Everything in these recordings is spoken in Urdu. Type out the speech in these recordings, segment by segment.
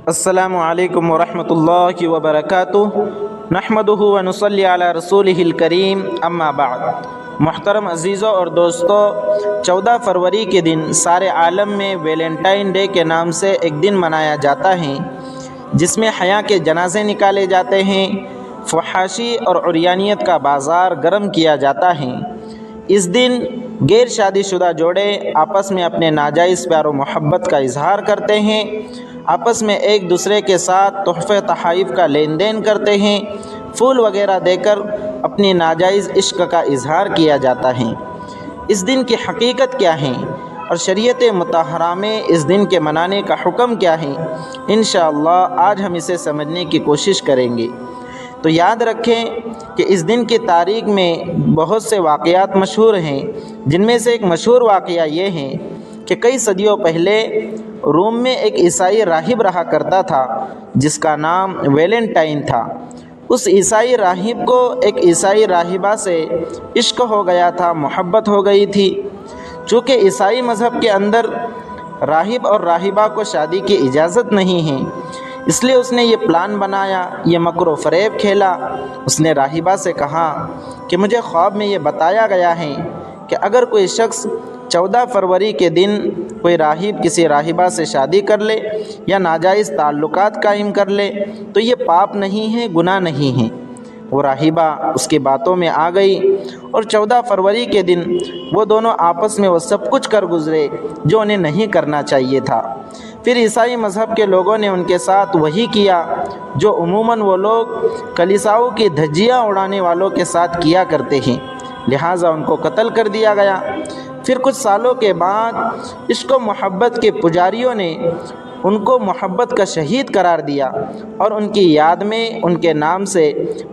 السلام علیکم ورحمۃ اللہ وبرکاتہ نحمدہ ونصلی علی رسولہ الکریم اما بعد۔ محترم عزیزوں اور دوستوں، 14 فروری کے دن سارے عالم میں ویلنٹائن ڈے کے نام سے ایک دن منایا جاتا ہے، جس میں حیا کے جنازے نکالے جاتے ہیں، فحاشی اور عریانیت کا بازار گرم کیا جاتا ہے۔ اس دن غیر شادی شدہ جوڑے آپس میں اپنے ناجائز پیار و محبت کا اظہار کرتے ہیں، آپس میں ایک دوسرے کے ساتھ تحفے تحائف کا لین دین کرتے ہیں، پھول وغیرہ دے کر اپنی ناجائز عشق کا اظہار کیا جاتا ہے۔ اس دن کی حقیقت کیا ہے اور شریعت مطہرہ میں اس دن کے منانے کا حکم کیا ہے، انشاءاللہ آج ہم اسے سمجھنے کی کوشش کریں گے۔ تو یاد رکھیں کہ اس دن کی تاریخ میں بہت سے واقعات مشہور ہیں، جن میں سے ایک مشہور واقعہ یہ ہے کہ کئی صدیوں پہلے روم میں ایک عیسائی راہب رہا کرتا تھا جس کا نام ویلنٹائن تھا۔ اس عیسائی راہب کو ایک عیسائی راہبہ سے عشق ہو گیا تھا، محبت ہو گئی تھی۔ چونکہ عیسائی مذہب کے اندر راہب اور راہبہ کو شادی کی اجازت نہیں ہے، اس لیے اس نے یہ پلان بنایا، یہ مکر و فریب کھیلا۔ اس نے راہبہ سے کہا کہ مجھے خواب میں یہ بتایا گیا ہے کہ اگر کوئی شخص 14 فروری کے دن کوئی راہب کسی راہبہ سے شادی کر لے یا ناجائز تعلقات قائم کر لے تو یہ پاپ نہیں ہے، گناہ نہیں ہے۔ وہ راہبہ اس کی باتوں میں آ گئی اور 14 فروری کے دن وہ دونوں آپس میں وہ سب کچھ کر گزرے جو انہیں نہیں کرنا چاہیے تھا۔ پھر عیسائی مذہب کے لوگوں نے ان کے ساتھ وہی کیا جو عموماً وہ لوگ کلیساؤں کی دھجیاں اڑانے والوں کے ساتھ کیا کرتے ہیں، لہٰذا ان کو قتل کر دیا گیا۔ پھر کچھ سالوں کے بعد عشق و محبت کے پجاریوں نے ان کو محبت کا شہید قرار دیا اور ان کی یاد میں ان کے نام سے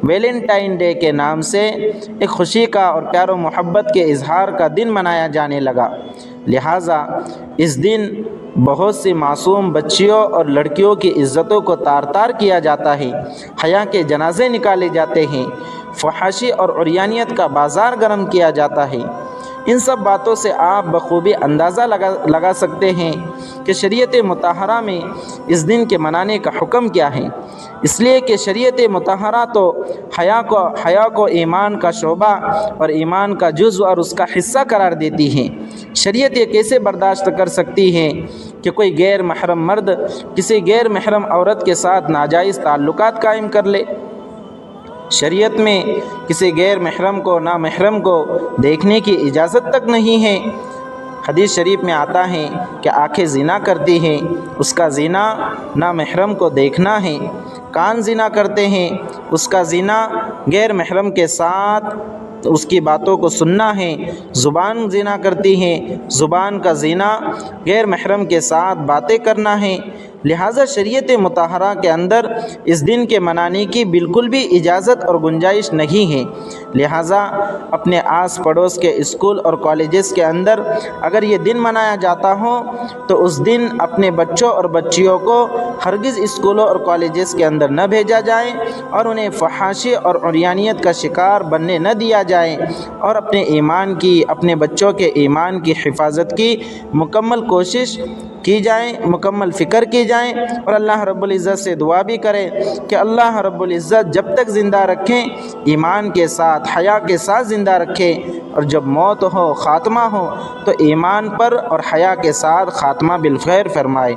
ویلنٹائن ڈے کے نام سے ایک خوشی کا اور پیار و محبت کے اظہار کا دن منایا جانے لگا۔ لہٰذا اس دن بہت سی معصوم بچیوں اور لڑکیوں کی عزتوں کو تار تار کیا جاتا ہے، حیا کے جنازے نکالے جاتے ہیں، فحاشی اور عریانیت کا بازار گرم کیا جاتا ہے۔ ان سب باتوں سے آپ بخوبی اندازہ لگا سکتے ہیں کہ شریعت مطہرہ میں اس دن کے منانے کا حکم کیا ہے، اس لیے کہ شریعت مطہرہ تو حیا کو ایمان کا شعبہ اور ایمان کا جزو اور اس کا حصہ قرار دیتی ہے۔ شریعت یہ کیسے برداشت کر سکتی ہے کہ کوئی غیر محرم مرد کسی غیر محرم عورت کے ساتھ ناجائز تعلقات قائم کر لے؟ شریعت میں کسی غیر محرم کو نامحرم کو دیکھنے کی اجازت تک نہیں ہے۔ حدیث شریف میں آتا ہے کہ آنکھیں زنا کرتی ہیں، اس کا زنا نامحرم کو دیکھنا ہے، کان زنا کرتے ہیں، اس کا زنا غیر محرم کے ساتھ اس کی باتوں کو سننا ہے، زبان زنا کرتی ہے، زبان کا زنا غیر محرم کے ساتھ باتیں کرنا ہے۔ لہٰذا شریعت مطہرہ کے اندر اس دن کے منانے کی بالکل بھی اجازت اور گنجائش نہیں ہے۔ لہٰذا اپنے آس پڑوس کے اسکول اور کالجز کے اندر اگر یہ دن منایا جاتا ہو تو اس دن اپنے بچوں اور بچیوں کو ہرگز اسکولوں اور کالجز کے اندر نہ بھیجا جائے اور انہیں فحاشی اور عریانیت کا شکار بننے نہ دیا جائے، اور اپنے ایمان کی، اپنے بچوں کے ایمان کی حفاظت کی مکمل کوشش کی جائیں، مکمل فکر کی جائیں، اور اللہ رب العزت سے دعا بھی کریں کہ اللہ رب العزت جب تک زندہ رکھیں ایمان کے ساتھ، حیا کے ساتھ زندہ رکھیں، اور جب موت ہو، خاتمہ ہو تو ایمان پر اور حیا کے ساتھ خاتمہ بالخیر فرمائے۔